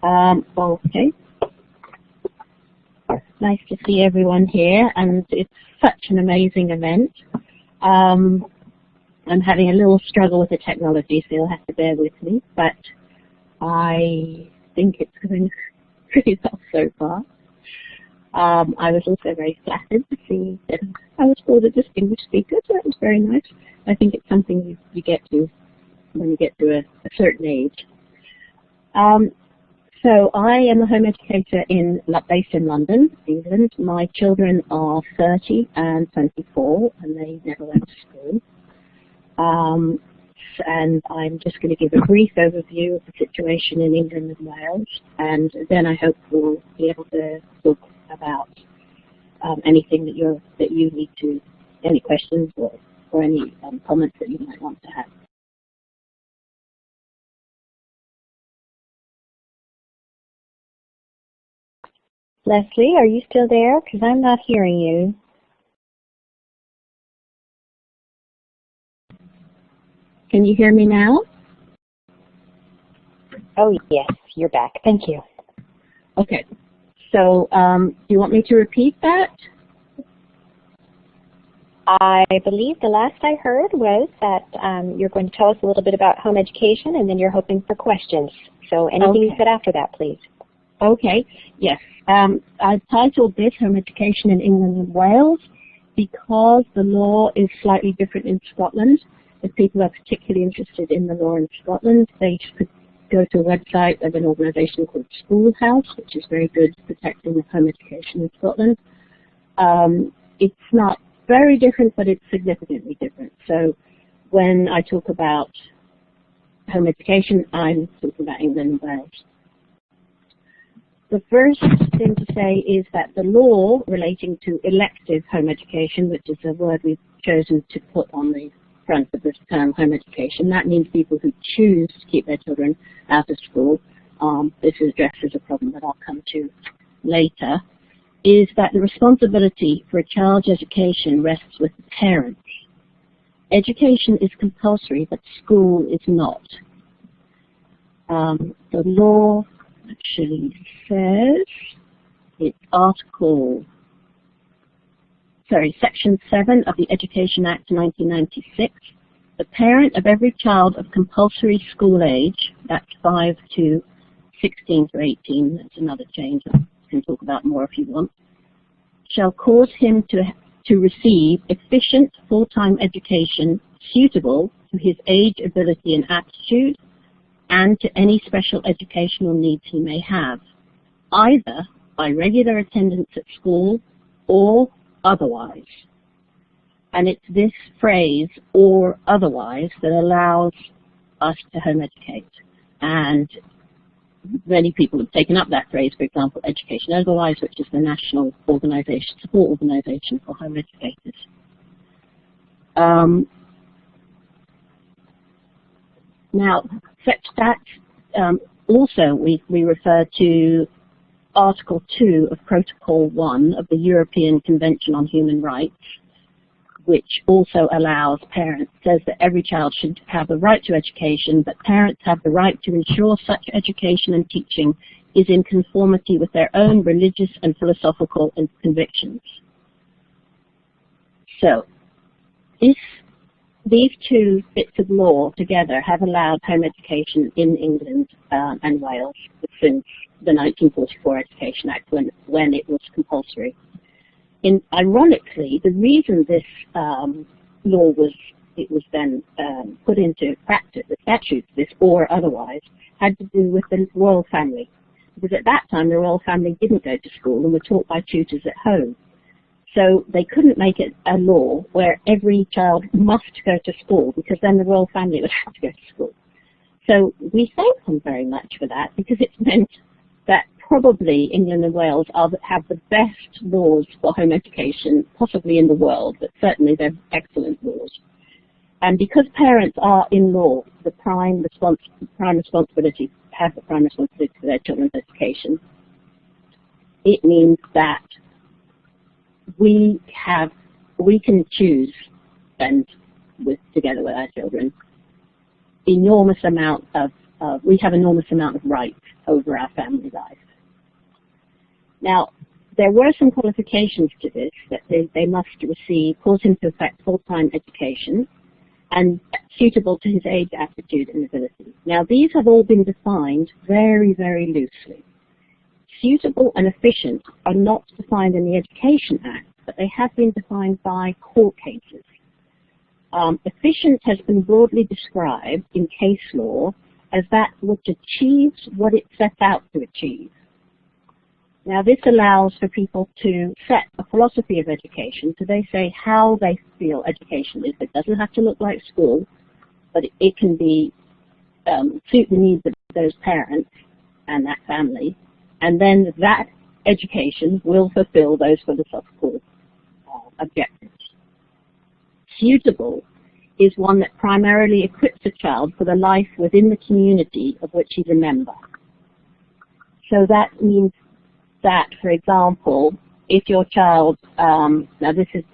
Okay. Nice to see everyone here, and it's such an amazing event. I'm having a little struggle with the technology, so you'll have to bear with me, but I think it's going pretty well so far. I was also very flattered to see that I was called a distinguished speaker, so that was very nice. I think it's something you get to when you get to a certain age. So I am a home educator based in London, England. My children are 30 and 24, and they never went to school. And I'm just going to give a brief overview of the situation in England and Wales, and then I hope we'll be able to talk about anything that you need to, any questions or any comments that you might want to have. Leslie, are you still there? Because I'm not hearing you. Can you hear me now? Oh, yes, you're back. Thank you. Okay. So do you want me to repeat that? I believe the last I heard was that you're going to tell us a little bit about home education, and then you're hoping for questions. So anything you said after that, please. Okay. Yes. I've titled this Home Education in England and Wales because the law is slightly different in Scotland. If people are particularly interested in the law in Scotland, they could go to a website of an organisation called Schoolhouse, which is very good at protecting home education in Scotland. It's not very different, but it's significantly different. So when I talk about home education, I'm talking about England and Wales. The first thing to say is that the law relating to elective home education, which is a word we've chosen to put on the front of this term, home education, that means people who choose to keep their children out of school. This addresses a problem that I'll come to later, is that the responsibility for a child's education rests with the parents. Education is compulsory, but school is not. The law actually says, it's Section 7 of the Education Act 1996, the parent of every child of compulsory school age, that's 5 to 16 to 18, that's another change I can talk about more if you want, shall cause him to receive efficient full-time education suitable to his age, ability, and aptitude, and to any special educational needs he may have, either by regular attendance at school or otherwise. And it's this phrase, or otherwise, that allows us to home educate. And many people have taken up that phrase, for example, Education Otherwise, which is the national support organization for home educators. Now, such that also we refer to Article 2 of Protocol 1 of the European Convention on Human Rights, which also allows parents, says that every child should have the right to education, but parents have the right to ensure such education and teaching is in conformity with their own religious and philosophical convictions. So, if these two bits of law together have allowed home education in England and Wales since the 1944 Education Act, when it was compulsory. Ironically, the reason this law was then put into practice, the statutes, this or otherwise, had to do with the royal family. Because at that time, the royal family didn't go to school and were taught by tutors at home. So they couldn't make it a law where every child must go to school, because then the royal family would have to go to school. So we thank them very much for that, because it's meant that probably England and Wales have the best laws for home education, possibly in the world, but certainly they're excellent laws. And because parents are in law the prime responsibility for their children's education, it means that we can choose, and together with our children, enormous amount of we have enormous amount of rights over our family life. Now, there were some qualifications to this, that they must receive, put into effect, full-time education and suitable to his age, aptitude, and ability. Now, these have all been defined very, very loosely. Suitable and efficient are not defined in the Education Act, but they have been defined by court cases. Efficient has been broadly described in case law as that which achieves what it sets out to achieve. Now, this allows for people to set a philosophy of education, so they say how they feel education is. It doesn't have to look like school, but it can be suit the needs of those parents and that family, and then that education will fulfill those philosophical objectives. Suitable is one that primarily equips a child for the life within the community of which he's a member. So that means that, for example, if your child, now this is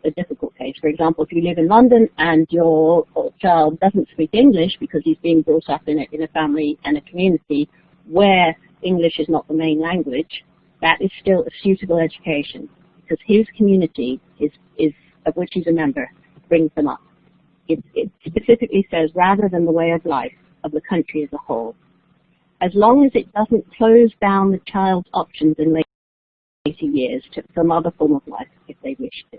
a difficult case. For example, if you live in London and your child doesn't speak English because he's being brought up in a family and a community where English is not the main language, that is still a suitable education because his community is of which he's a member brings them up. It specifically says rather than the way of life of the country as a whole. As long as it doesn't close down the child's options in later years to some other form of life if they wish to.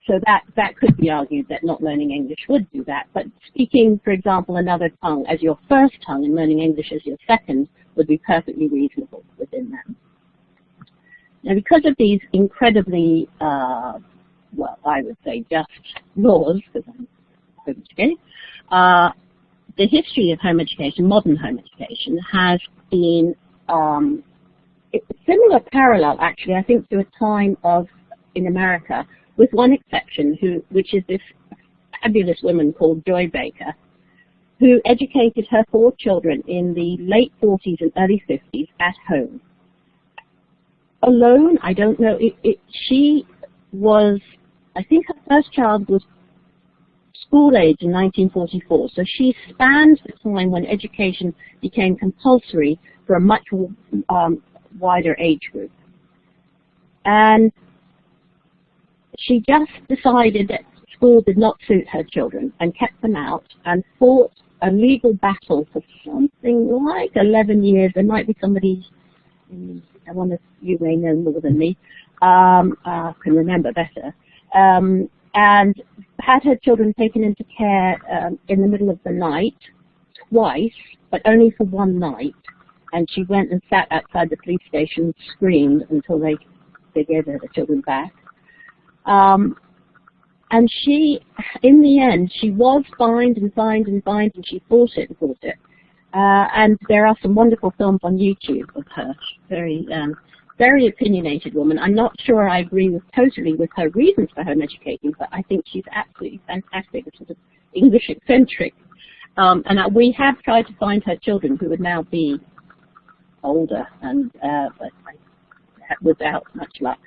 So that could be argued that not learning English would do that, but speaking, for example, another tongue as your first tongue and learning English as your second would be perfectly reasonable within that. Now, because of these incredibly, well, I would say just laws, because I'm home educated, the history of home education, modern home education, has been similar parallel, actually, I think, to a time of, in America, with one exception, which is this fabulous woman called Joy Baker, who educated her 4 children in the late 40s and early 50s at home. Alone, I don't know, she was, I think her first child was school age in 1944, so she spans the time when education became compulsory for a much wider age group. And she just decided that school did not suit her children and kept them out and fought a legal battle for something like 11 years. There might be somebody, one of you may know more than me, can remember better, and had her children taken into care in the middle of the night twice, but only for one night. And she went and sat outside the police station and screamed until they gave her the children back. And she, in the end, she was fined and fined and fined, and she fought it and fought it. And there are some wonderful films on YouTube of her. Very opinionated woman. I'm not sure I agree totally with her reasons for home educating, but I think she's absolutely fantastic, a sort of English eccentric. And we have tried to find her children who would now be older, and but without much luck.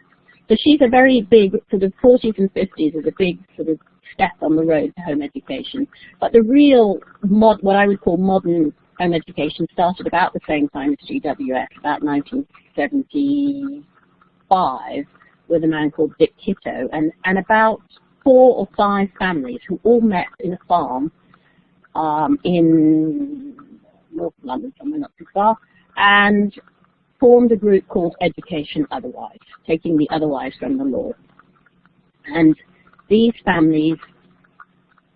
So she's a very big, sort of 40s and 50s is a big sort of step on the road to home education. But the real, what I would call modern home education started about the same time as GWS, about 1975, with a man called Dick Kitto, and about 4 or 5 families who all met in a farm in North London, somewhere not too far, and formed a group called Education Otherwise, taking the otherwise from the law. And these families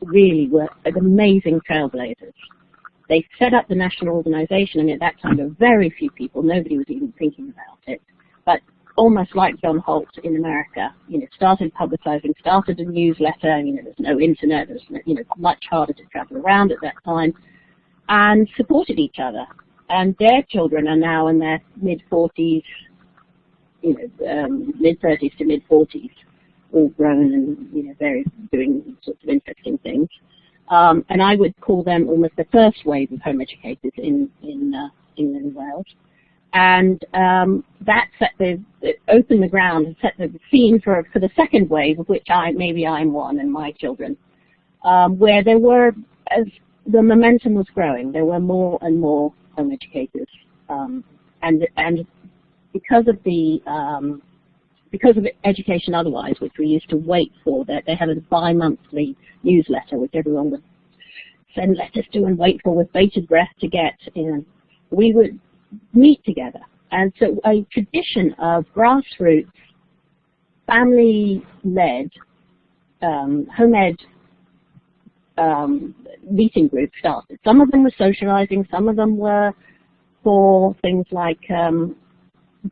really were amazing trailblazers. They set up the national organization, and at that time there were very few people, nobody was even thinking about it, but almost like John Holt in America, started publicizing, started a newsletter, there's no internet, there's much harder to travel around at that time, and supported each other. And their children are now in their mid-40s, mid-30s to mid-40s, all grown and doing sorts of interesting things. And I would call them almost the first wave of home educators in England and Wales. And that opened the ground and set the scene for the second wave, of which maybe I'm one and my children, where there were, as the momentum was growing. There were more and more home educators, and because of Education Otherwise, which we used to wait for, that they had a bi-monthly newsletter which everyone would send letters to and wait for with bated breath to get in. We would meet together, and so a tradition of grassroots, family-led, home ed meeting groups started. Some of them were socializing, some of them were for things like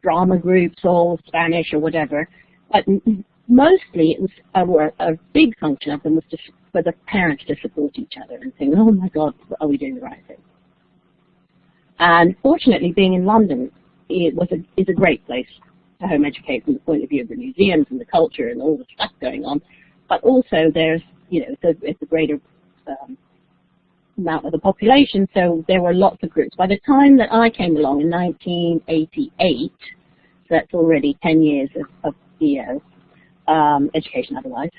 drama groups or Spanish or whatever, but mostly it was a big function of them was just for the parents to support each other and think, oh my God, are we doing the right thing? And fortunately, being in London, is a great place to home educate from the point of view of the museums and the culture and all the stuff going on. But also, there's it's a greater amount of the population, so there were lots of groups. By the time that I came along in 1988, so that's already 10 years of EO, Education Otherwise,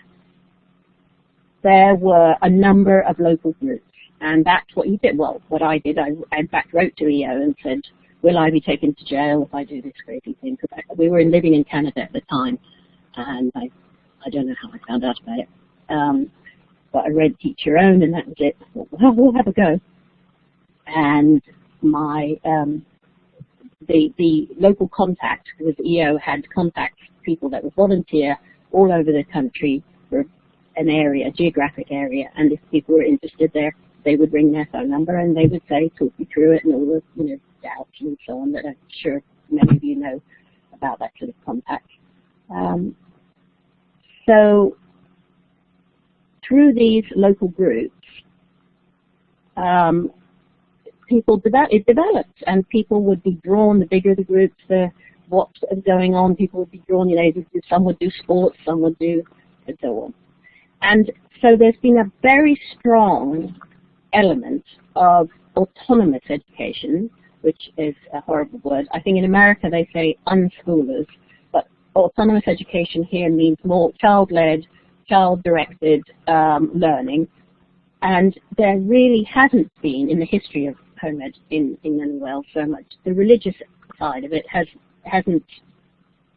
there were a number of local groups, and that's what you did. Well, what I did, I in fact wrote to EO and said, will I be taken to jail if I do this crazy thing? Because we were living in Canada at the time, and I don't know how I found out about it. But I read Teach Your Own, and that was it. I thought, well, we'll have a go. And my the local contact, because EO had contact people that would volunteer all over the country for an area, a geographic area, and if people were interested there, they would ring their phone number and they would say, talk you through it and all the doubts and so on that I'm sure many of you know about that sort of contact. So through these local groups, it developed, and people would be drawn. The bigger the groups, what's going on, people would be drawn. Some would do sports, some would do, and so on. And so there's been a very strong element of autonomous education, which is a horrible word. I think in America they say unschoolers, but autonomous education here means more child-led, child-directed learning. And there really hasn't been, in the history of home ed in England and Wales so much, the religious side of it hasn't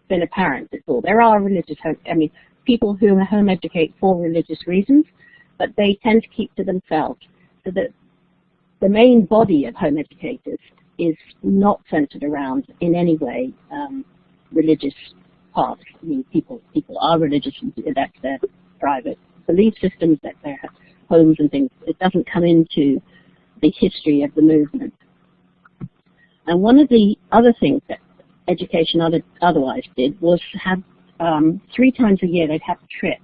been apparent at all. There are religious, people who home educate for religious reasons, but they tend to keep to themselves. So that the main body of home educators is not centered around, in any way, religious paths. I mean, people are religious, that's their private belief systems, that's their homes and things. It doesn't come into the history of the movement. And one of the other things that Education Otherwise did was have 3 times a year they'd have trips,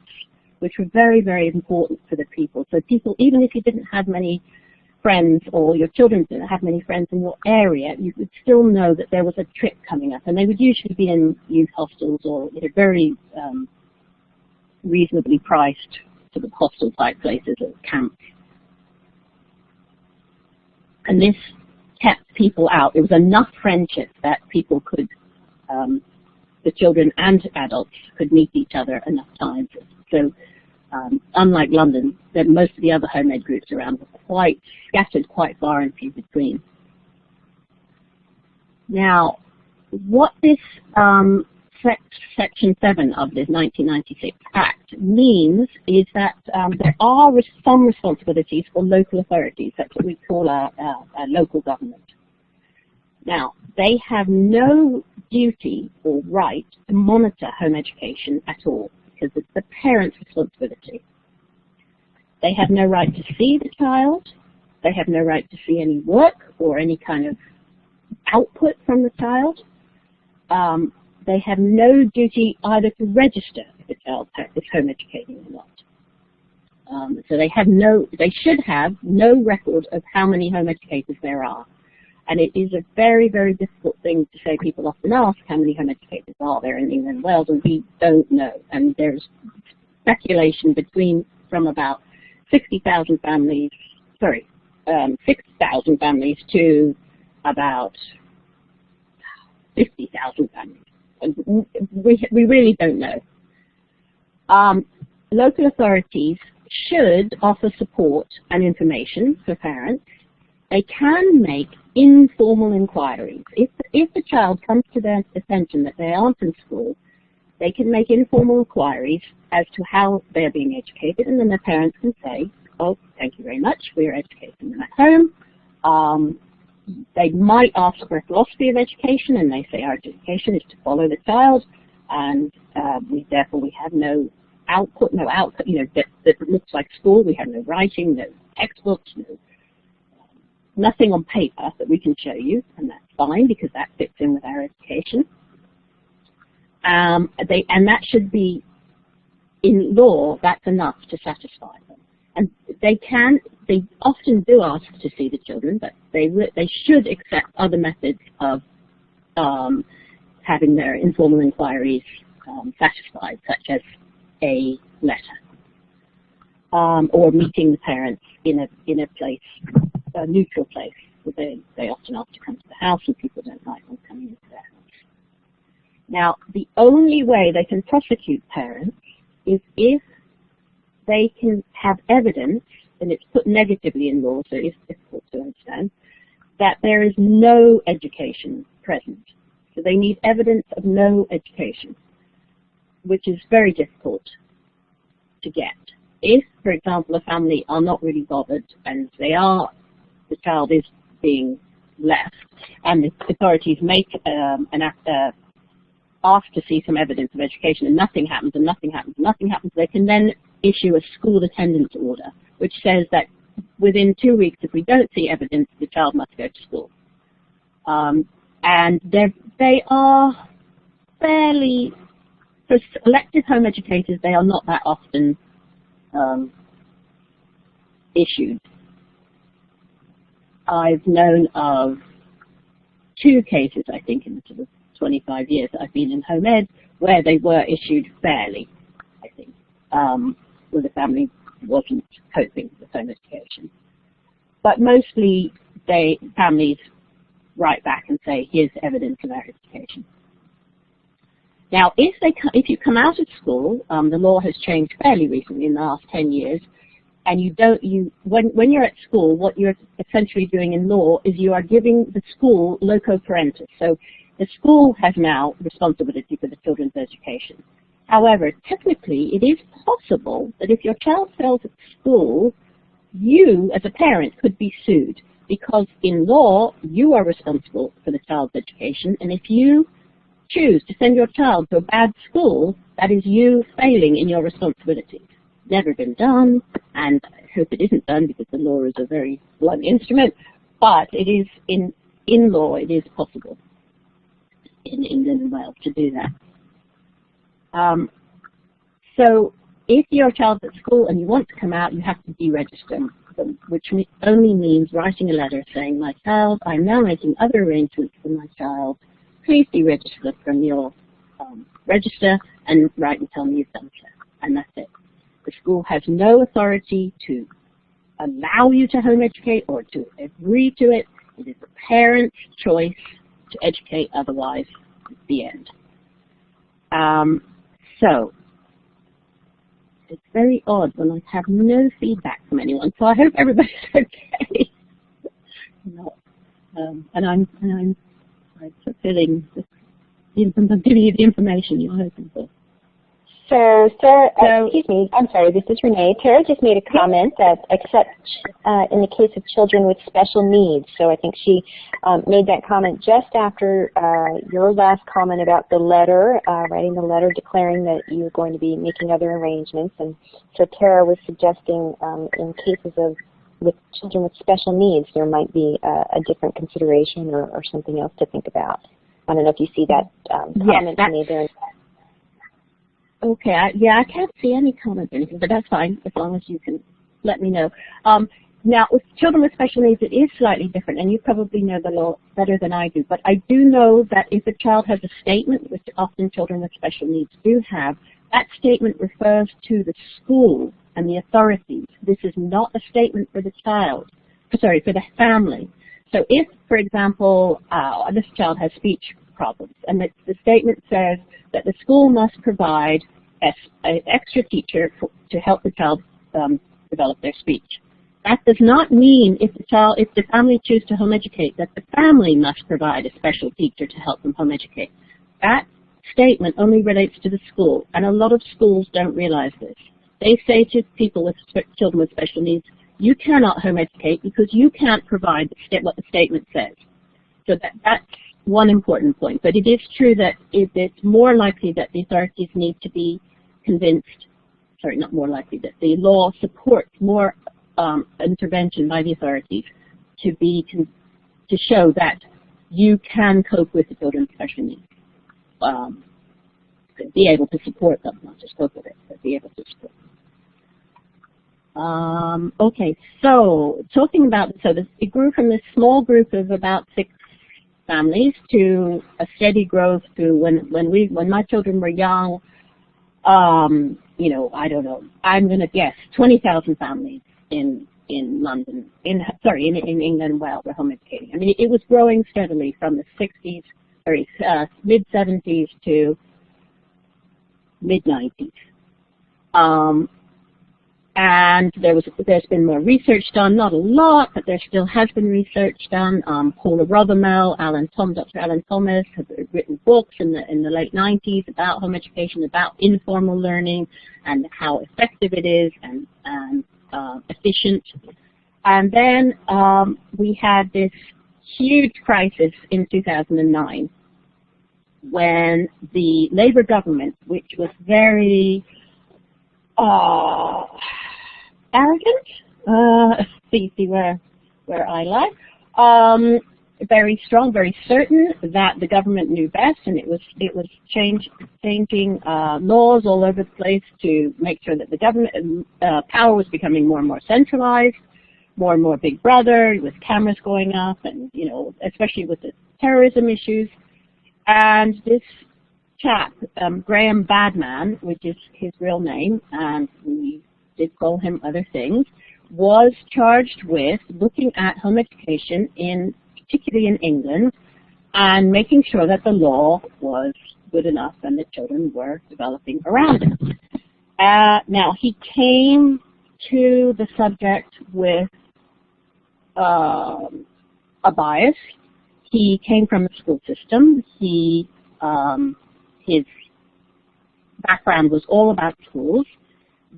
which were very, very important for the people. So people, even if you didn't have many friends or your children didn't have many friends in your area, you would still know that there was a trip coming up. And they would usually be in youth hostels or very reasonably priced sort of hostel-type places or camps. And this kept people out. There was enough friendship that people could, the children and adults could meet each other enough times. So unlike London, most of the other home ed groups around were quite scattered, quite far and few between. Now, what this Section 7 of this 1996 Act means is that there are some responsibilities for local authorities. That's what we call a local government. Now, they have no duty or right to monitor home education at all, because it's the parent's responsibility. They have no right to see the child. They have no right to see any work or any kind of output from the child. They have no duty either to register if a child is home educating or not. So they should have no record of how many home educators there are. And it is a very, very difficult thing to say. People often ask how many home educators are there in England and Wales, and we don't know. And there's speculation from about 60,000 families, 6,000 families to about 50,000 families. And we really don't know. Local authorities should offer support and information for parents. They can make informal inquiries. If the child comes to their attention that they aren't in school, they can make informal inquiries as to how they're being educated, and then their parents can say, oh, thank you very much, we're educating them at home. They might ask for a philosophy of education, and they say our education is to follow the child, and therefore we have no output, that looks like school. We have no writing, no textbooks, nothing on paper that we can show you, and that's fine because that fits in with our education. And that should be, in law, that's enough to satisfy them. And they often do ask to see the children, but they should accept other methods of having their informal inquiries satisfied, such as a letter, or meeting the parents in a place, a neutral place. They often ask to come to the house, and people don't like them coming into their house. Now, the only way they can prosecute parents is if they can have evidence, and it's put negatively in law, so it's difficult to understand, that there is no education present. So they need evidence of no education, which is very difficult to get. If, for example, a family are not really bothered and the child is being left, and the authorities make ask to see some evidence of education, and nothing happens, and nothing happens, and nothing happens, they can then issue a school attendance order, which says that within 2 weeks, if we don't see evidence, the child must go to school. And they are fairly, for elective home educators, they are not that often issued. I've known of 2 cases, I think, in the sort of 25 years that I've been in home ed, where they were issued fairly, I think, where the family wasn't coping with home education. But mostly, families write back and say, here's evidence of our education. Now, if you come out of school, the law has changed fairly recently in the last 10 years, and when you're at school, what you're essentially doing in law is you are giving the school loco parentis. So the school has now responsibility for the children's education. However, technically, it is possible that if your child fails at school, you, as a parent, could be sued, because in law, you are responsible for the child's education, and if you choose to send your child to a bad school, that is you failing in your responsibilities. Never been done, and I hope it isn't done because the law is a very blunt instrument, but it is in law, it is possible in England and Wales to do that. So if your child's at school and you want to come out, you have to deregister them, which only means writing a letter saying, my child, I'm now making other arrangements for my child. Please deregister them from your register and write and tell me you've done so. And that's it. The school has no authority to allow you to home educate or to agree to it. It is the parent's choice to educate otherwise. The end. So it's very odd when I have no feedback from anyone. So I hope everybody's okay. And I'm fulfilling. I'm giving you the information you're hoping for. So, Sarah, excuse me, I'm sorry, this is Renee. Tara just made a comment that except in the case of children with special needs. So I think she made that comment just after your last comment about the letter, writing the letter declaring that you're going to be making other arrangements. And so Tara was suggesting in cases of with children with special needs, there might be a different consideration or something else to think about. I don't know if you see that comment made there. Okay, I can't see any comments or anything, but that's fine, as long as you can let me know. Now, with children with special needs, it is slightly different, and you probably know the law better than I do, but I do know that if a child has a statement, which often children with special needs do have, that statement refers to the school and the authorities. This is not a statement for the child, for the family. So if, for example, this child has speech problems, and the statement says that the school must provide an extra teacher to help the child develop their speech. That does not mean if the family chooses to home educate, that the family must provide a special teacher to help them home educate. That statement only relates to the school, and a lot of schools don't realize this. They say to people with children with special needs, you cannot home educate because you can't provide what the statement says. So that's one important point. But it is true that it's more likely that the authorities need to be convinced, sorry, not more likely, that the law supports more intervention by the authorities to show that you can cope with the children with special needs. Be able to support them, not just cope with it, but be able to support them. Okay, so talking about, it grew from this small group of about 6 families to a steady growth to when my children were young, you know, I don't know, I'm going to guess 20,000 families in London, in England and Wales were home educating. I mean, it was growing steadily from the 60s, mid-70s to mid-90s. And there's been more research done, not a lot, but there still has been research done. Paula Rothermel, Dr. Alan Thomas have written books in the late 90s about home education, about informal learning and how effective it is and efficient. And then we had this huge crisis in 2009 when the Labour government, which was very arrogant, see where I lie, very strong, very certain that the government knew best, and it was changing laws all over the place to make sure that the government power was becoming more and more centralized, more and more Big Brother, with cameras going up, and you know, especially with the terrorism issues. And this chap, Graham Badman, which is his real name, and we did call him other things, was charged with looking at home education, particularly in England, and making sure that the law was good enough and that children were developing around it. Now, he came to the subject with a bias. He came from the school system. His background was all about schools.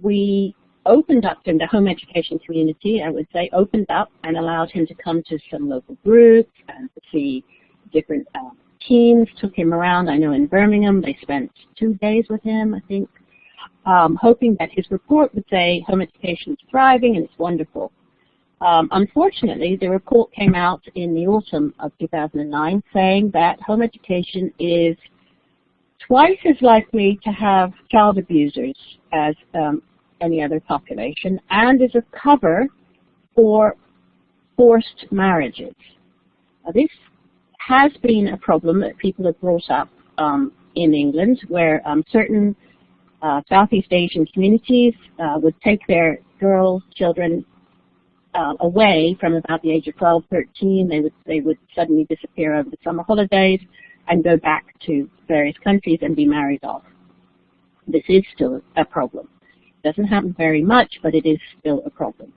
We opened up him to home education community, I would say, opened up and allowed him to come to some local groups and to see different teams, took him around. I know in Birmingham they spent 2 days with him, I think, hoping that his report would say home education is thriving and it's wonderful. Unfortunately, the report came out in the autumn of 2009 saying that home education is twice as likely to have child abusers as any other population, and is a cover for forced marriages. This has been a problem that people have brought up in England, where certain Southeast Asian communities would take their children away from about the age of 12, 13. They would suddenly disappear over the summer holidays and go back to various countries and be married off. This is still a problem. It doesn't happen very much, but it is still a problem.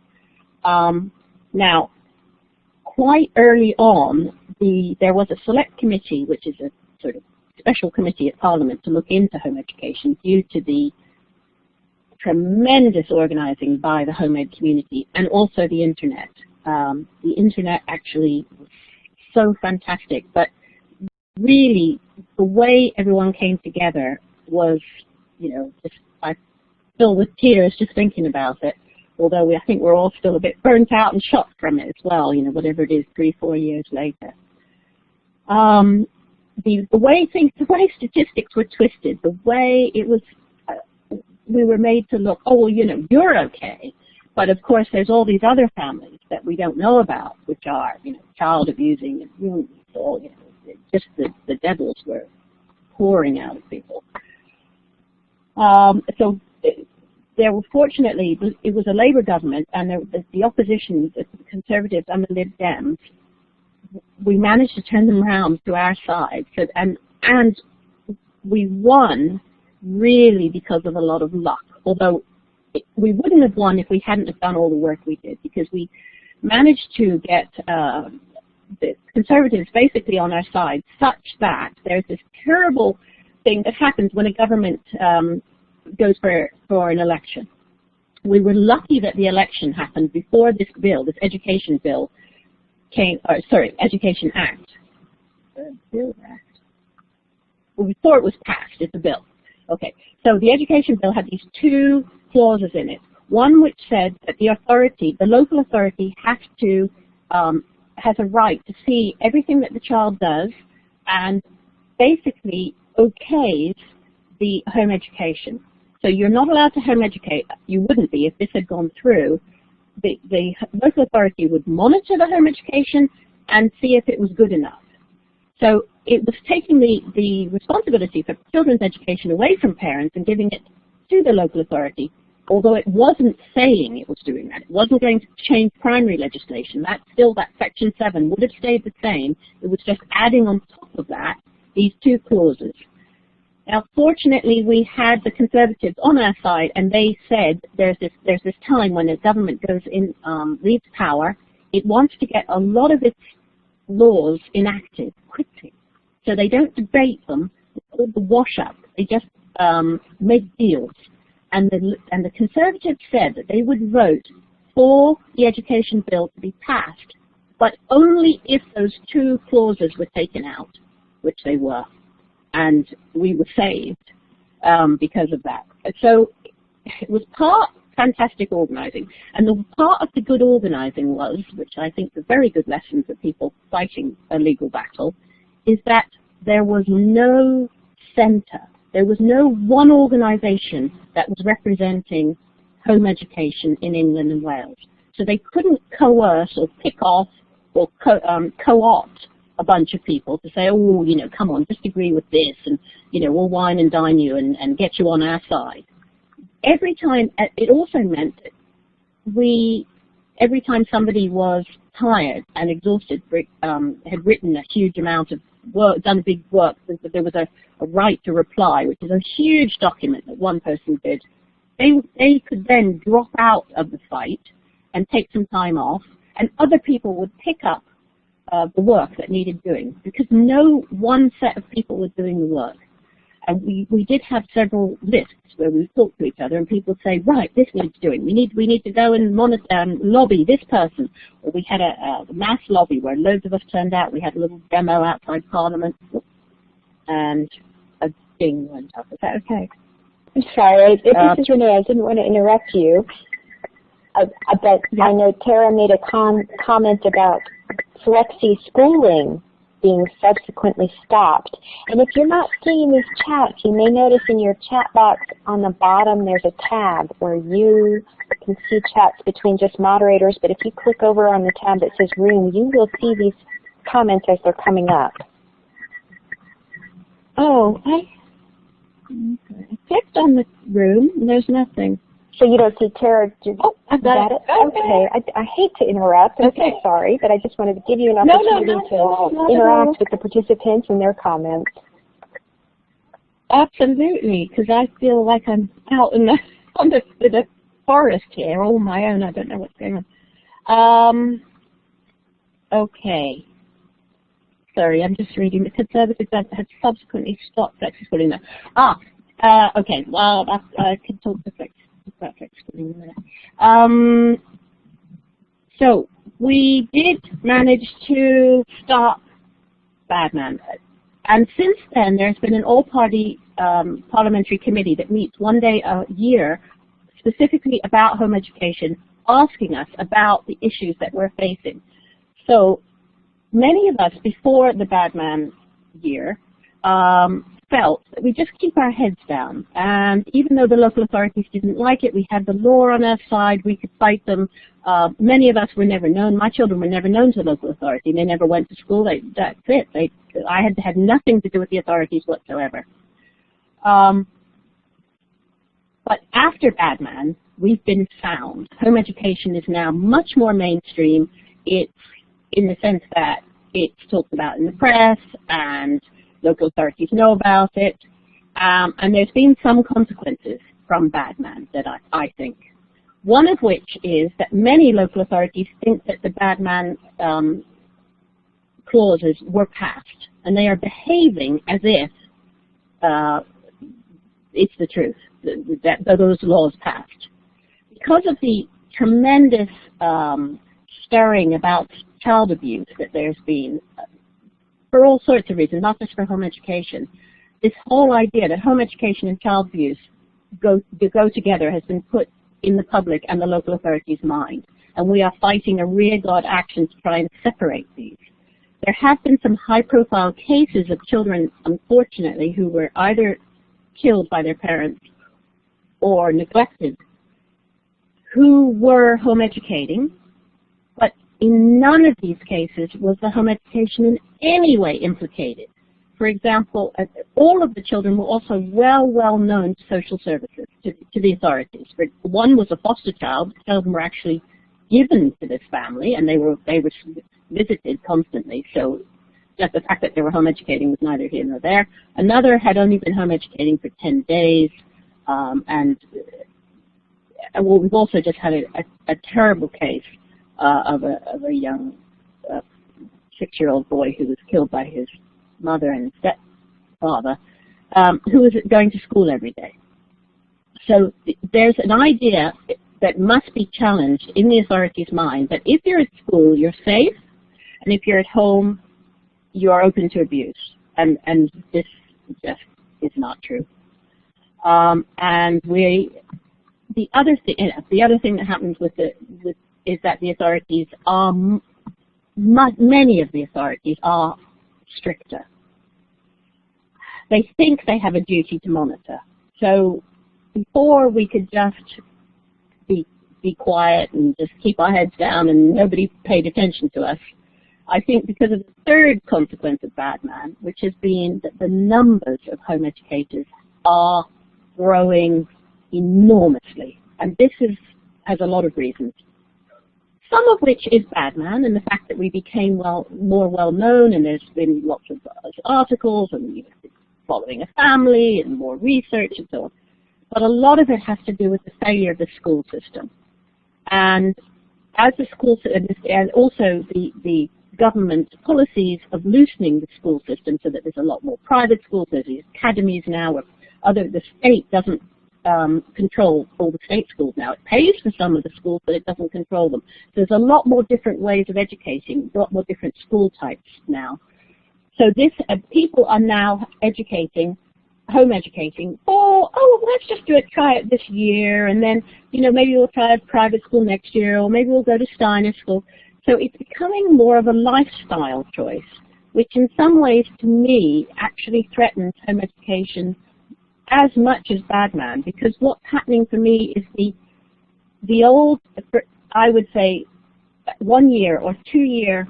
Now, quite early on, there was a select committee, which is a sort of special committee at Parliament to look into home education due to the tremendous organizing by the home ed community and also the internet. The internet actually was so fantastic, but really the way everyone came together was, you know, I feel with tears just thinking about it, although I think we're all still a bit burnt out and shocked from it as well, you know, whatever it is, 3-4 years later. The way statistics were twisted, the way it was, we were made to look, oh, well, you know, you're okay. But of course, there's all these other families that we don't know about, which are, you know, child abusing and really, all, you know, just the devils were pouring out of people. So there were, fortunately, it was a Labour government, and the opposition, the Conservatives and the Lib Dems, we managed to turn them around to our side. So, and we won really because of a lot of luck, although we wouldn't have won if we hadn't have done all the work we did, because we managed to get the conservatives basically on our side, such that there's this terrible thing that happens when a government goes for an election. We were lucky that the election happened before this bill, this education bill, Education Act. Well, before it was passed, it's a bill. Okay, so the education bill had these two clauses in it. One which said that the authority, the local authority, has a right to see everything that the child does and basically okays the home education. So you're not allowed to home educate. You wouldn't be if this had gone through. The local authority would monitor the home education and see if it was good enough. So it was taking the responsibility for children's education away from parents and giving it to the local authority, although it wasn't saying it was doing that. It wasn't going to change primary legislation. That Section 7 would have stayed the same. It was just adding on top of that these two clauses. Now, fortunately, we had the conservatives on our side, and they said there's this time when the government goes in, leaves power, it wants to get a lot of its laws enacted quickly. So they don't debate them, it's called the wash-up. They just make deals. And the conservatives said that they would vote for the education bill to be passed, but only if those two clauses were taken out, which they were. And we were saved because of that. So it was part fantastic organizing. And the part of the good organizing was, which I think is a very good lesson for people fighting a legal battle, is that there was no center. There was no one organization that was representing home education in England and Wales. So they couldn't coerce or pick off or co-opt a bunch of people to say, oh, you know, come on, just agree with this, and, you know, we'll wine and dine you and get you on our side. Every time, it also meant that every time somebody was tired and exhausted, had written a huge amount of work, done big work, that there was a right to reply, which is a huge document that one person did, they could then drop out of the fight and take some time off, and other people would pick up the work that needed doing, because no one set of people was doing the work. And we did have several lists where we talked to each other, and people would say, right, this needs doing. We need to go and lobby this person. Or we had a mass lobby where loads of us turned out. We had a little demo outside Parliament, and a ding went up. Is that okay? I'm sorry. This is Renee. I didn't want to interrupt you. But I know Tara made a comment about flexi schooling being subsequently stopped. And if you're not seeing these chats, you may notice in your chat box on the bottom there's a tab where you can see chats between just moderators, but if you click over on the tab that says room, you will see these comments as they're coming up. Oh, I clicked on the room and there's nothing. So you don't see Tara? Oh, I've got it. Okay. I hate to interrupt. I'm so sorry, but I just wanted to give you an opportunity to interact with the participants and their comments. Absolutely, because I feel like I'm out in the forest here, all my own. I don't know what's going on. Okay. Sorry, I'm just reading. The Conservatives had subsequently stopped flexi schooling now. Okay. Well, I can talk to flexi schooling in a minute. So we did manage to stop Badman. And since then, there's been an all-party parliamentary committee that meets one day a year specifically about home education, asking us about the issues that we're facing. So many of us, before the Badman year, felt that we just keep our heads down. And even though the local authorities didn't like it, we had the law on our side, we could fight them. Many of us were never known. My children were never known to the local authority. They never went to school. That's it. I had nothing to do with the authorities whatsoever. But after Badman, we've been found. Home education is now much more mainstream. It's in the sense that it's talked about in the press and local authorities know about it, and there's been some consequences. from bad man that I think. One of which is that many local authorities think that the bad man clauses were passed, and they are behaving as if it's the truth, that those laws passed. Because of the tremendous stirring about child abuse that there's been, for all sorts of reasons, not just for home education, this whole idea that home education and child abuse go together has been put in the public and the local authorities' mind. And we are fighting a rearguard action to try and separate these. There have been some high-profile cases of children, unfortunately, who were either killed by their parents or neglected, who were home educating, but in none of these cases was the home education in any way implicated. For example, all of the children were also well known to social services, to the authorities. One was a foster child. The children were actually given to this family, and they were visited constantly. So just the fact that they were home educating was neither here nor there. Another had only been home educating for 10 days, and well, we've also just had a terrible case of a young 6-year-old boy who was killed by his mother and stepfather, who was going to school every day. So there's an idea that must be challenged in the authorities' mind that if you're at school, you're safe, and if you're at home, you are open to abuse. And this just is not true. And the other thing that happens is that the authorities are, many of the authorities are stricter. They think they have a duty to monitor. So before we could just be quiet and just keep our heads down and nobody paid attention to us, I think because of the third consequence of bad man, which has been that the numbers of home educators are growing enormously. And this has a lot of reasons. Some of which is bad man, and the fact that we became more well known, and there's been lots of articles and following a family and more research and so on. But a lot of it has to do with the failure of the school system. And as the school and also the government's policies of loosening the school system so that there's a lot more private schools, there's these academies now where the state doesn't control all the state schools now. It pays for some of the schools, but it doesn't control them. So there's a lot more different ways of educating, a lot more different school types now. So people are now home educating, let's just try it this year, and then, maybe we'll try a private school next year, or maybe we'll go to Steiner school. So it's becoming more of a lifestyle choice, which in some ways, to me, actually threatens home education as much as bad man, because what's happening for me is the old, I would say, 1 year or 2 year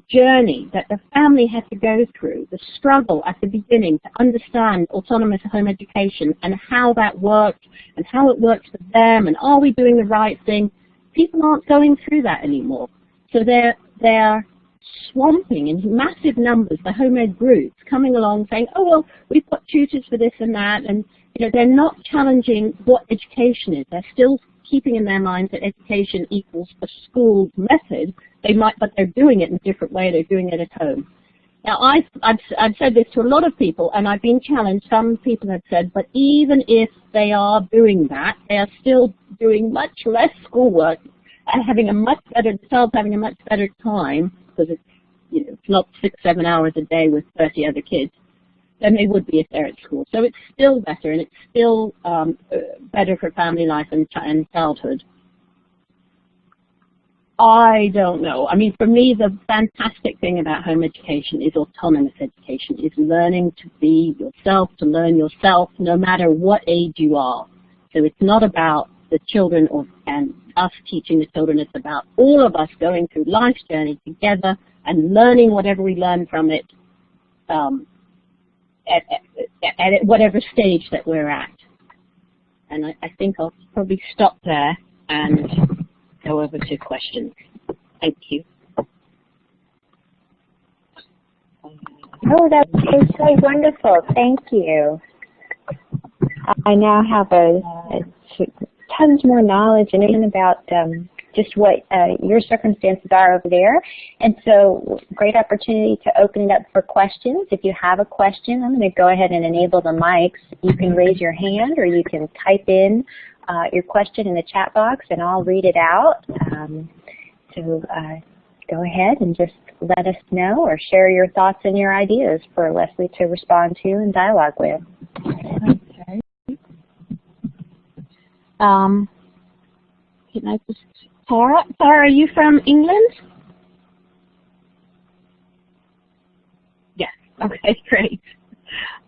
journey that the family had to go through, the struggle at the beginning to understand autonomous home education and how that works and how it works for them and are we doing the right thing. People aren't going through that anymore. So they're swamping in massive numbers the home ed groups coming along saying, oh, well, we've got tutors for this and that, and they're not challenging what education is. They're still keeping in their minds that education equals a school method. But they're doing it in a different way. They're doing it at home. Now, I've said this to a lot of people, and I've been challenged. Some people have said, but even if they are doing that, they are still doing much less schoolwork and having a much better time, because it's not 6-7 hours a day with 30 other kids, than they would be if they're at school. So it's still better, and it's still better for family life and childhood. I don't know. I mean, for me, the fantastic thing about home education is autonomous education, is learning to be yourself, to learn yourself, no matter what age you are. So it's not about the children and us teaching the children. It's about all of us going through life's journey together and learning whatever we learn from it at whatever stage that we're at. And I think I'll probably stop there and go over to questions. Thank you. Oh, that was so wonderful. Thank you. I now have a tons more knowledge and even about just what your circumstances are over there. And so great opportunity to open it up for questions. If you have a question, I'm going to go ahead and enable the mics. You can raise your hand or you can type in your question in the chat box and I'll read it out. So go ahead and just let us know or share your thoughts and your ideas for Leslie to respond to and dialogue with. Okay. Can I just, Tara, are you from England? Yes. Okay, great.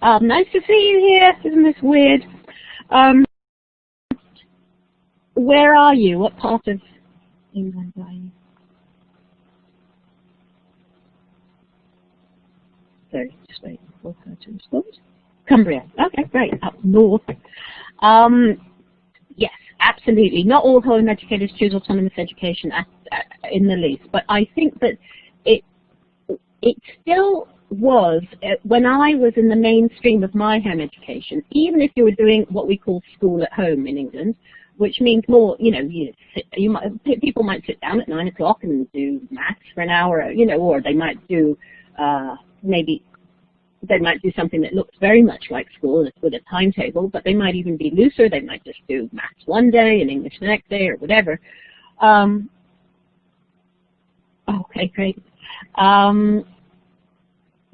Nice to see you here. Isn't this weird? Where are you? What part of England are you? Sorry, just wait for her to respond. Cumbria. Okay, great. Up north. Yes, absolutely. Not all home educators choose autonomous education in the least, but I think that it still was, when I was in the mainstream of my home education, even if you were doing what we call school at home in England, which means more, people might sit down at 9 o'clock and do maths for an hour, or they might do maybe they might do something that looks very much like school with a timetable, but they might even be looser. They might just do maths one day and English the next day or whatever. Okay, great.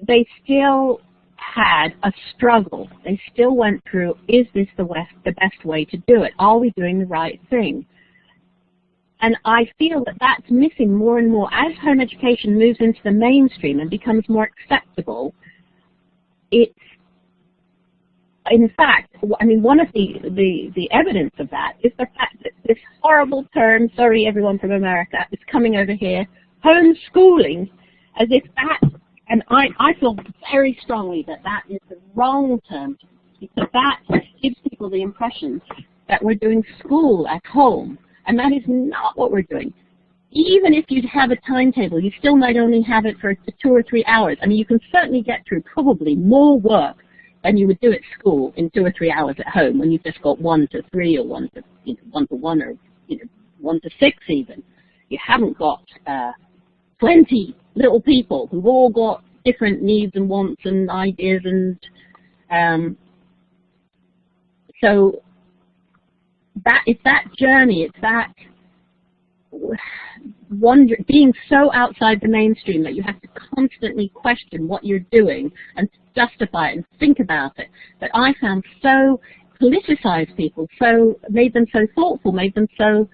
They still had a struggle. They still went through, is this the best way to do it? Are we doing the right thing? And I feel that that's missing more and more as home education moves into the mainstream and becomes more acceptable. It's, in fact, I mean, one of the evidence of that is the fact that this horrible term, sorry everyone from America, is coming over here, homeschooling, as if that, and I feel very strongly that that is the wrong term, because that gives people the impression that we're doing school at home, and that is not what we're doing. Even if you have a timetable, you still might only have it for 2 or 3 hours. I mean, you can certainly get through probably more work than you would do at school in 2 or 3 hours at home when you've just got 1 to 3 or 1 to 1 or 1 to 6 even. You haven't got 20 little people who've all got different needs and wants and ideas, and so it's that journey, it's that being so outside the mainstream that you have to constantly question what you're doing and justify it and think about it, that I found so politicized people, so made them so thoughtful, made them so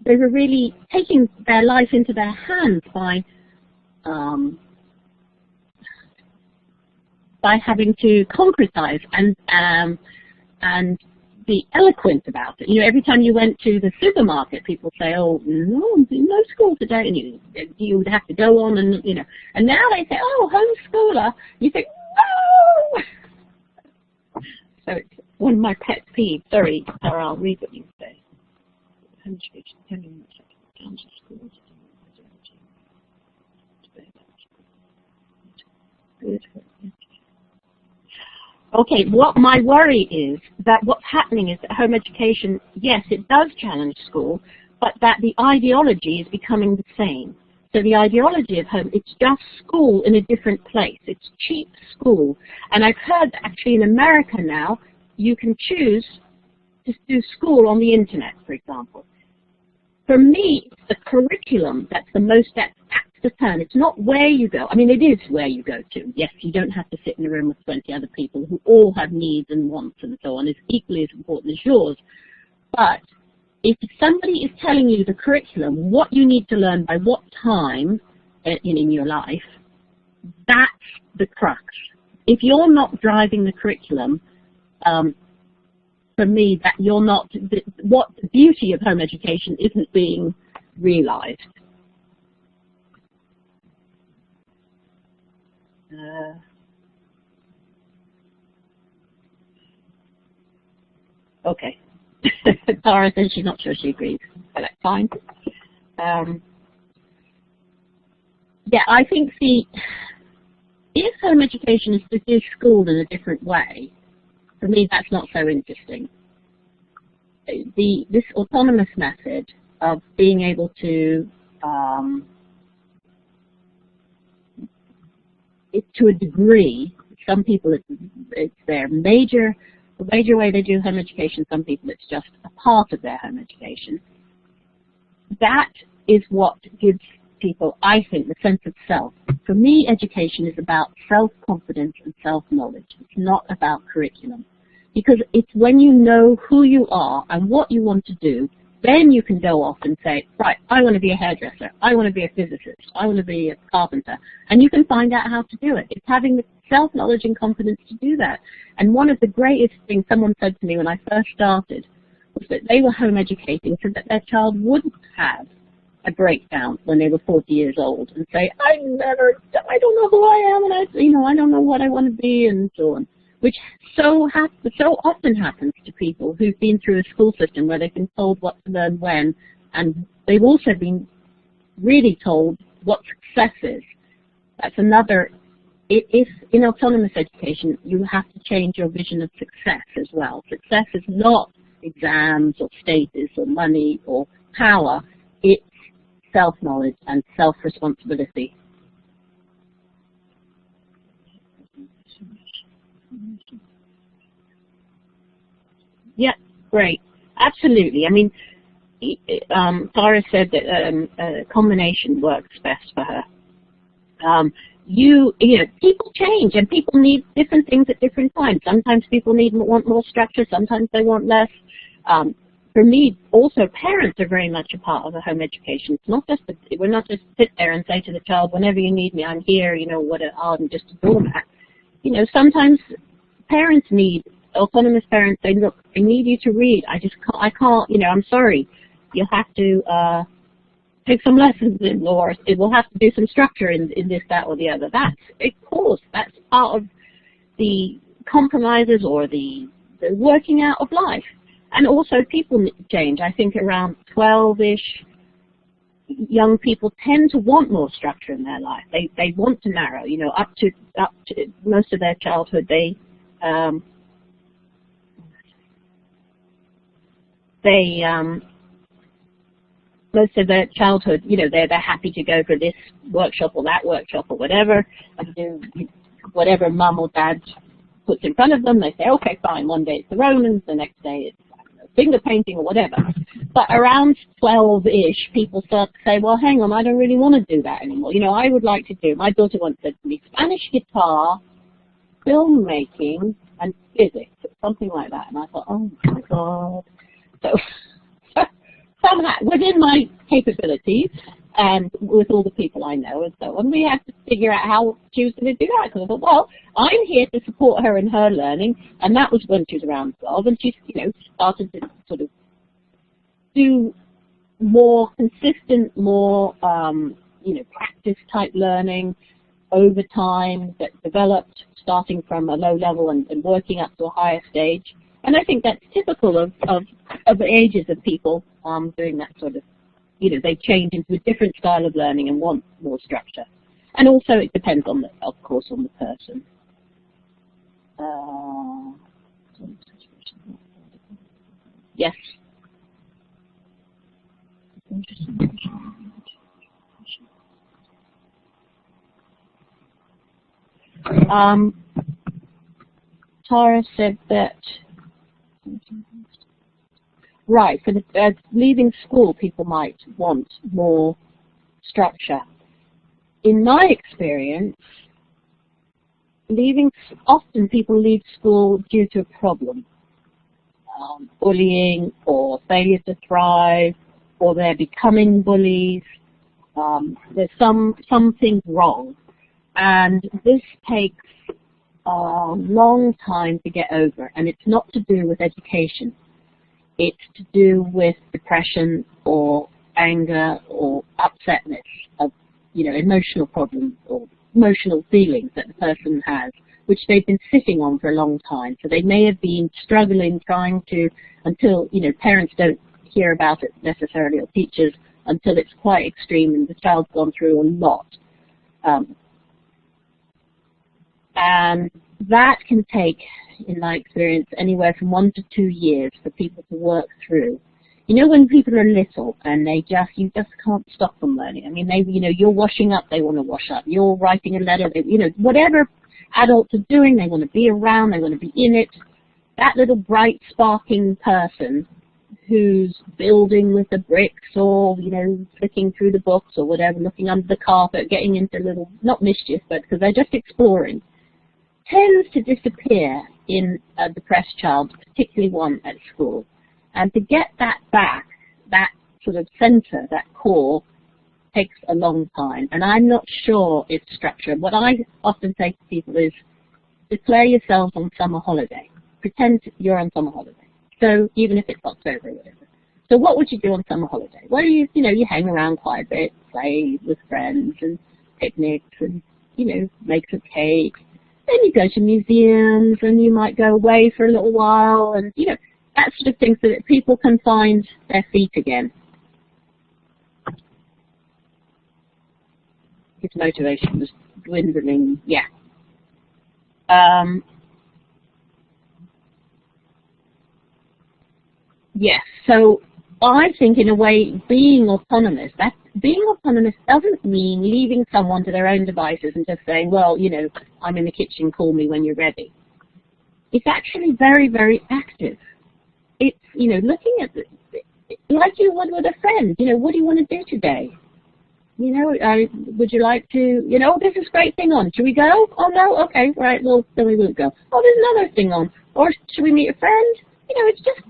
they were really taking their life into their hands by having to concretize and be eloquent about it. Every time you went to the supermarket, people say, "Oh, no school today," and you would have to go on and And now they say, "Oh, homeschooler." You think, "No." So it's one of my pet peeves. Sorry, Sarah, I'll read what you say. Okay, what my worry is that what's happening is that home education, yes, it does challenge school, but that the ideology is becoming the same. So the ideology of home, it's just school in a different place. It's cheap school. And I've heard that actually in America now, you can choose to do school on the internet, for example. For me, it's the curriculum that's the most apt to turn. It's not where you go. I mean, it is where you go to. Yes, you don't have to sit in a room with 20 other people who all have needs and wants and so on. It's equally as important as yours. But if somebody is telling you the curriculum, what you need to learn by what time in your life, that's the crux. If you're not driving the curriculum, for me, that you're not, what the beauty of home education isn't being realized. Okay. Tara says she's not sure she agrees, but that's fine. Yeah, I think if home education is to do school in a different way, for me that's not so interesting. this autonomous method of being able to to a degree, some people it's their major way they do home education, some people it's just a part of their home education. That is what gives people, I think, the sense of self. For me, education is about self-confidence and self-knowledge. It's not about curriculum. Because it's when you know who you are and what you want to do, then you can go off and say, right, I want to be a hairdresser, I want to be a physicist, I want to be a carpenter. And you can find out how to do it. It's having the self-knowledge and confidence to do that. And one of the greatest things someone said to me when I first started was that they were home educating so that their child wouldn't have a breakdown when they were 40 years old and say, I don't know who I am, and I don't know what I want to be, and so on. Which so often happens to people who've been through a school system where they've been told what to learn when, and they've also been really told what success is. That's another, if in autonomous education, you have to change your vision of success as well. Success is not exams or status or money or power. It's self-knowledge and self-responsibility. Yeah, great. Absolutely. I mean, Sarah said that a combination works best for her. People change and people need different things at different times. Sometimes people want more structure, sometimes they want less. For me, also, parents are very much a part of a home education. It's not just we're not just sit there and say to the child, whenever you need me, I'm here. I'm just a doormat. Sometimes parents need, autonomous parents say, look, I need you to read. I can't, I'm sorry. You'll have to take some lessons in, or we'll have to do some structure in this, that, or the other. Of course, that's part of the compromises or the working out of life. And also people change. I think around 12-ish, young people tend to want more structure in their life. They want to narrow, up to most of their childhood. Most of their childhood, they're happy to go for this workshop or that workshop or whatever, and do whatever mum or dad puts in front of them. They say, okay, fine. One day it's the Romans, the next day it's finger painting or whatever. But around 12-ish, people start to say, well, hang on, I don't really want to do that anymore. I would like to do, my daughter once said to me, Spanish guitar, filmmaking, and physics, something like that. And I thought, oh my God. So somehow, within my capabilities, and with all the people I know and so on, we have to figure out how she was going to do that. Because I thought, well, I'm here to support her in her learning, and that was when she was around 12, and she, started to sort of do more consistent, more, practice-type learning over time that developed, starting from a low level and working up to a higher stage. And I think that's typical of the ages of people doing that sort of, they change into a different style of learning and want more structure. And also it depends on of course, on the person. Yes. Tara said that, right, for leaving school, people might want more structure. In my experience, often people leave school due to a problem, bullying or failure to thrive, or they're becoming bullies. There's something wrong, and this takes a long time to get over, and it's not to do with education. It's to do with depression or anger or upsetness of, emotional problems or emotional feelings that the person has, which they've been sitting on for a long time. So they may have been struggling, trying to, until, parents don't hear about it necessarily, or teachers, until it's quite extreme and the child's gone through a lot. And that can take in my experience, anywhere from 1 to 2 years for people to work through. You know, when people are little and you just can't stop them learning. I mean, you're washing up, they want to wash up. You're writing a letter, whatever adults are doing, they want to be around, they want to be in it. That little bright, sparking person who's building with the bricks or, flicking through the books or whatever, looking under the carpet, getting into little, not mischief, but because they're just exploring, tends to disappear in a depressed child, particularly one at school. And to get that back, that sort of center, that core, takes a long time. And I'm not sure it's structured. What I often say to people is, declare yourselves on summer holiday. Pretend you're on summer holiday. So even if it's October or whatever. So what would you do on summer holiday? Well, you hang around quite a bit, play with friends and picnics and, make some cakes. Then you go to museums and you might go away for a little while and, that sort of thing, so that people can find their feet again. His motivation was dwindling, yeah. Yes, so I think in a way being autonomous doesn't mean leaving someone to their own devices and just saying, well, I'm in the kitchen, call me when you're ready. It's actually very, very active. It's, looking at like you would with a friend, what do you want to do today? Would you like to, there's this great thing on. Should we go? Oh, no? Okay, right, well, then we won't go. Oh, there's another thing on. Or should we meet a friend? It's just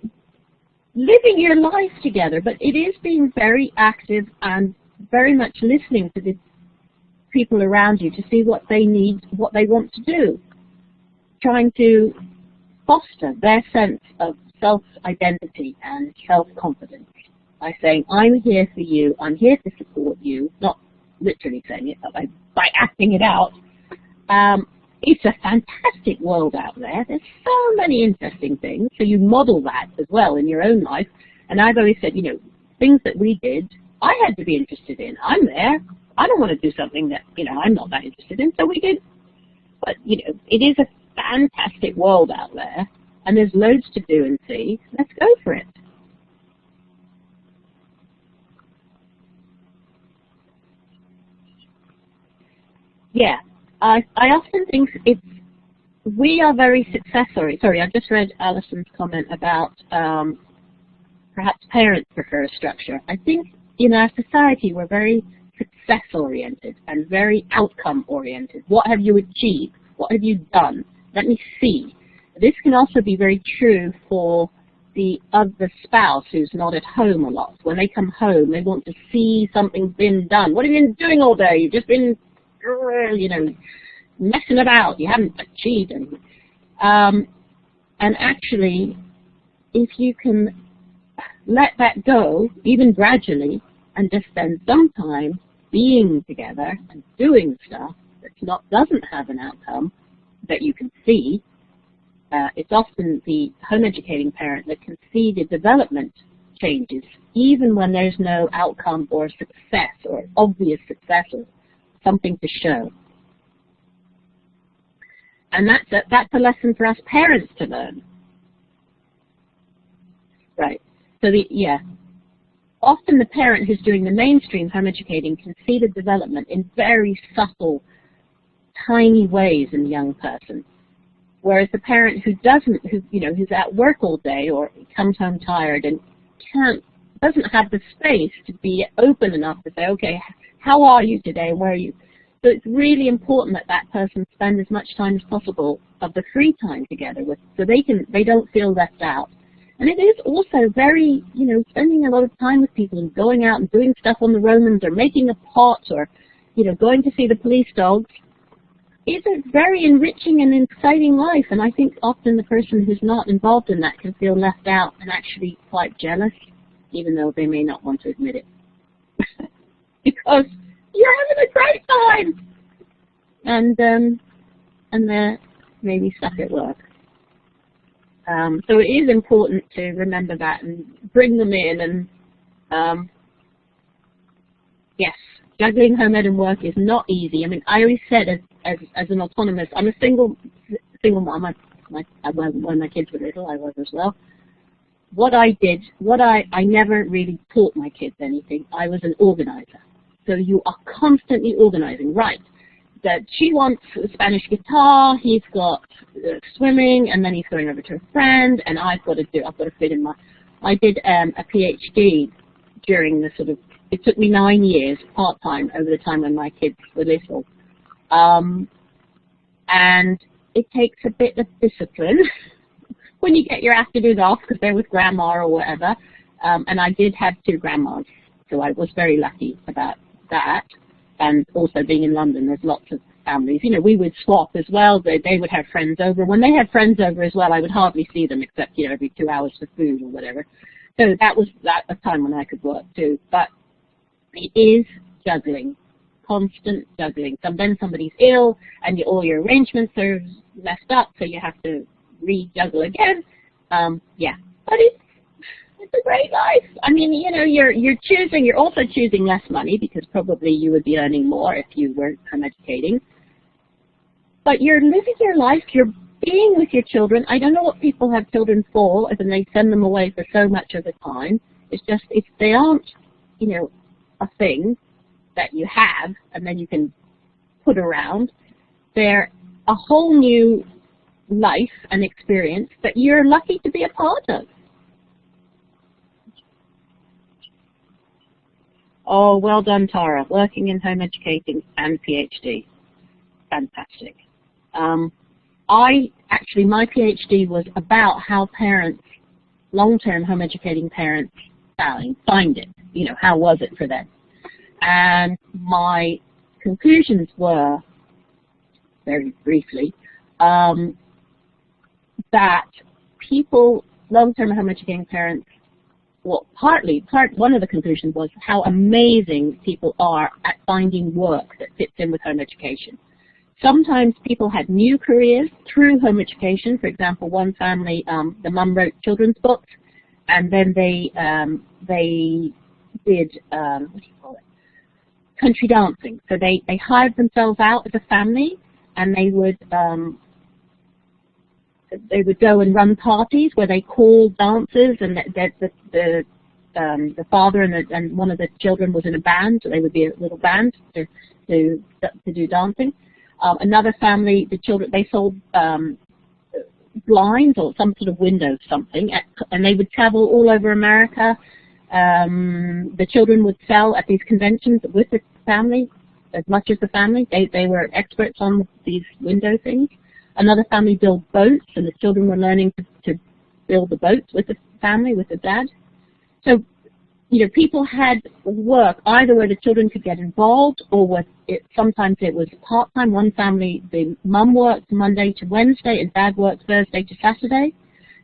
living your life together, but it is being very active and very much listening to the people around you to see what they need, what they want to do. Trying to foster their sense of self-identity and self-confidence by saying, I'm here for you, I'm here to support you, not literally saying it, but by acting it out. It's a fantastic world out there. There's so many interesting things, so you model that as well in your own life. And I've always said, things that we did, I had to be interested in. I'm there. I don't want to do something that, I'm not that interested in, so we did. But, it is a fantastic world out there. And there's loads to do and see. Let's go for it. Yeah, I often think we are very successory. Sorry, I just read Alison's comment about perhaps parents prefer a structure. I think in our society we're very success-oriented and very outcome-oriented. What have you achieved? What have you done? Let me see. This can also be very true for the other spouse who's not at home a lot. When they come home, they want to see something's been done. What have you been doing all day? You've just been, messing about. You haven't achieved anything. And actually, if you can let that go, even gradually, and just spend some time being together and doing stuff that doesn't have an outcome that you can see, it's often the home educating parent that can see the development changes, even when there's no outcome or success or obvious success or something to show. And that's a lesson for us parents to learn. Right. So often the parent who's doing the mainstream home educating can see the development in very subtle, tiny ways in the young person. Whereas the parent who who's at work all day or comes home tired and doesn't have the space to be open enough to say, okay, how are you today? Where are you? So it's really important that person spend as much time as possible of the free time together so they don't feel left out. And it is also very, spending a lot of time with people and going out and doing stuff on the Romans or making a pot or, going to see the police dogs. It's a very enriching and exciting life, and I think often the person who's not involved in that can feel left out and actually quite jealous, even though they may not want to admit it. Because you're having a great time! And they're maybe stuck at work. So it is important to remember that and bring them in. And yes, juggling home ed and work is not easy. I mean, I always said as an autonomous, I'm a single mom. when my kids were little, I was as well. What I did, I never really taught my kids anything. I was an organizer. So you are constantly organizing, right? That she wants a Spanish guitar, he's got swimming, and then he's going over to a friend, and I've got to fit in my. I did a PhD during the sort of. It took me 9 years part time over the time when my kids were little, and it takes a bit of discipline when you get your afternoons off because they're with grandma or whatever. And I did have 2 grandmas, so I was very lucky about that. And also being in London, there's lots of families. You know, we would swap as well. They would have friends over. When they had friends over as well, I would hardly see them except, you know, every 2 hours for food or whatever. So that was a time when I could work too. But it is juggling, constant juggling. Then somebody's ill and all your arrangements are messed up, so you have to re-juggle again. Yeah, but it's a great life. I mean, you know, you're also choosing less money because probably you would be earning more if you weren't home educating. But you're living your life, you're being with your children. I don't know what people have children for, and they send them away for so much of the time. It's just, if they aren't, you know, a thing that you have and then you can put around, they're a whole new life and experience that you're lucky to be a part of. Oh, well done, Tara. Working in home educating and PhD. Fantastic. My PhD was about how parents, long-term home educating parents, find it. You know, how was it for them? And my conclusions were, very briefly, that people, long-term home educating parents, well, one of the conclusions was how amazing people are at finding work that fits in with home education. Sometimes people had new careers through home education. For example, one family, the mum wrote children's books, and then they did, what do you call it, country dancing. So they hired themselves out as a family, and they would go and run parties where they called dancers, and the father and one of the children was in a band, so they would be a little band to do dancing. Another family, the children, they sold blinds or some sort of windows, something, and they would travel all over America. The children would sell at these conventions with the family, as much as the family. They were experts on these window things. Another family built boats, and the children were learning to build the boats with the family, with the dad. So, you know, people had work either where the children could get involved, or sometimes it was part-time. One family, the mum worked Monday to Wednesday, and dad worked Thursday to Saturday.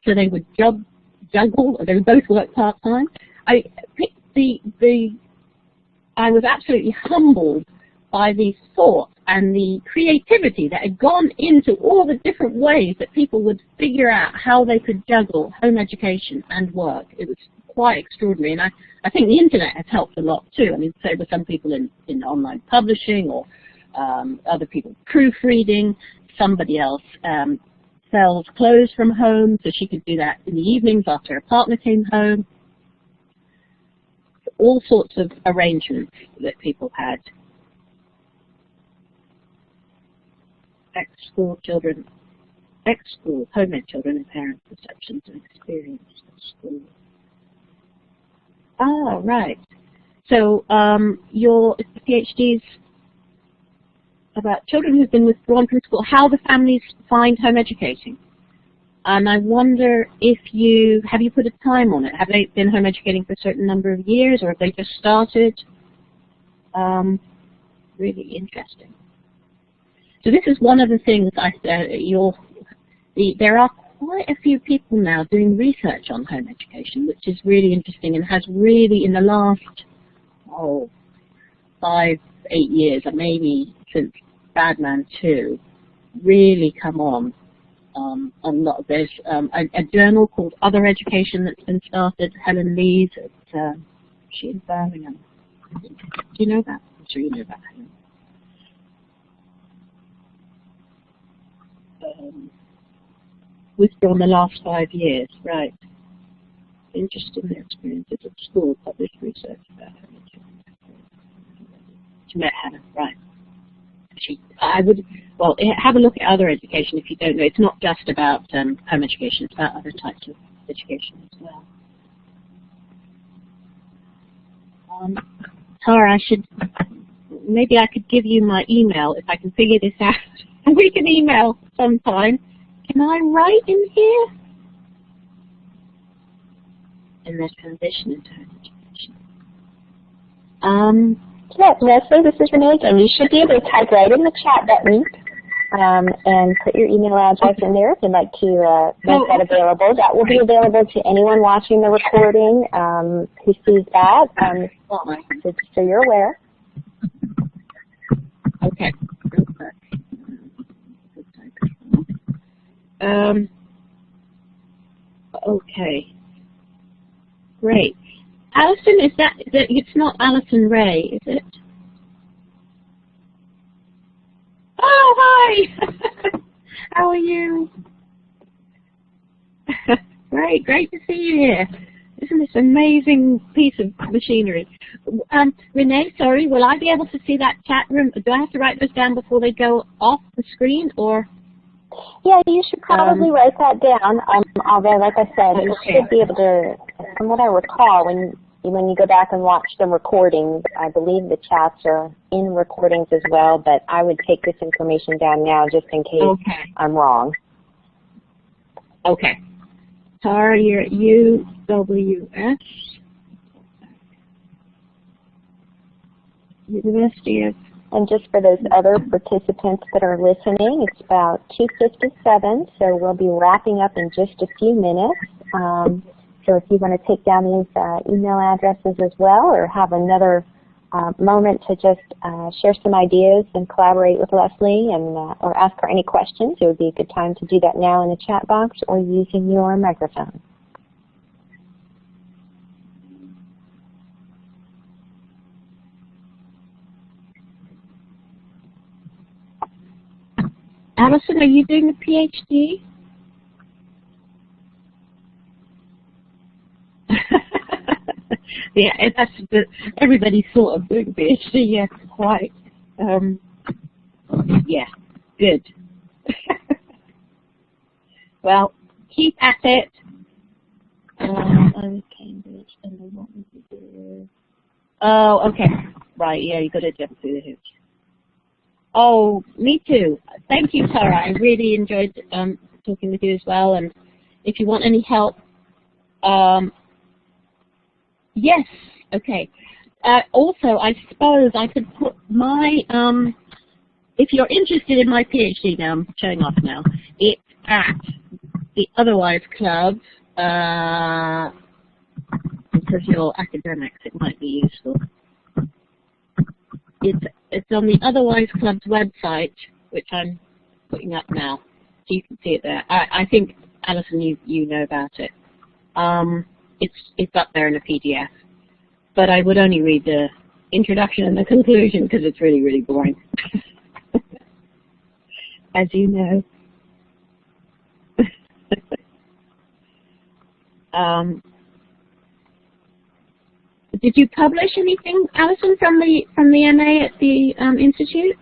So they would juggle, or they would both work part-time. I was absolutely humbled by the thought and the creativity that had gone into all the different ways that people would figure out how they could juggle home education and work. It was quite extraordinary, and I think the internet has helped a lot too. I mean, say with some people in online publishing, or other people proofreading. Somebody else sells clothes from home, so she could do that in the evenings after her partner came home. All sorts of arrangements that people had. Ex-school children, ex-school, home ed children and parents' perceptions and experience of school. Ah, right. So your PhD's about children who've been withdrawn from school, how the families find home educating. And I wonder if have you put a time on it? Have they been home educating for a certain number of years, or have they just started? Really interesting. So this is one of the things there are quite a few people now doing research on home education, which is really interesting and has really, in the last 5-8 years, or maybe since Bad Man 2, really come on. A lot. There's a journal called Other Education that's been started. Helen Lee's at she in Birmingham. Do you know that? I'm sure you know that, Helen. withdrawn the last 5 years, right. Interested in their experiences at school, published research about how many children she met Hannah, right. I would, well, have a look at other education if you don't know. It's not just about home education, it's about other types of education as well. Tara, maybe I could give you my email if I can figure this out. We can email sometime. Can I write in here? In the transition into home education. Yes, Leslie, this is Renee again. You should be able to type right in the chat button and put your email address in there if you'd like to make that available. That will be available to anyone watching the recording who sees that, so you're aware. Okay. Okay. Great. Alison, is that it's not Alison Ray, is it? Oh, hi! How are you? Great to see you here. Isn't this amazing piece of machinery? Renee, sorry, will I be able to see that chat room? Do I have to write those down before they go off the screen, or? Yeah, you should probably write that down. Although, like I said, you should be able to, from what I recall, when you go back and watch the recordings, I believe the chats are in recordings as well, but I would take this information down now just in case I'm wrong. Okay. Tara, you're at UWS, University of... And just for those other participants that are listening, it's about 2:57, so we'll be wrapping up in just a few minutes. So if you want to take down these email addresses as well, or have another moment to just share some ideas and collaborate with Leslie and or ask her any questions, it would be a good time to do that now in the chat box or using your microphone. Alison, are you doing a PhD? Yeah, that's everybody's sort of doing a PhD. Yes, quite. Yeah, good. Well, keep at it. Cambridge, and they want me to do. Oh, okay. Right. Yeah, you got to jump through the hoops. Oh, me too. Thank you, Tara. I really enjoyed talking with you as well. And if you want any help, yes, okay. Also, I suppose I could put my, if you're interested in my PhD now, I'm showing off now, it's at the Otherwise Club. Because you're academics, it might be useful. It's on the Otherwise Club's website, which I'm putting up now, so you can see it there. I think, Alison, you know about it. It's up there in a PDF, but I would only read the introduction and the conclusion because it's really, really boring, as you know. Did you publish anything, Alison, from the MA at the Institute?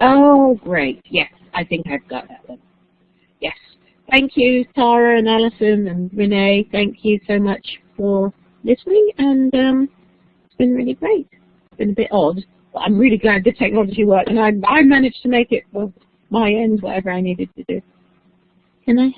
Oh, great. Yes, I think I've got that one. Yes. Thank you, Tara and Alison and Renee. Thank you so much for listening, and it's been really great. It's been a bit odd, but I'm really glad the technology worked, and I managed to make it, well, my end, whatever I needed to do. Can I have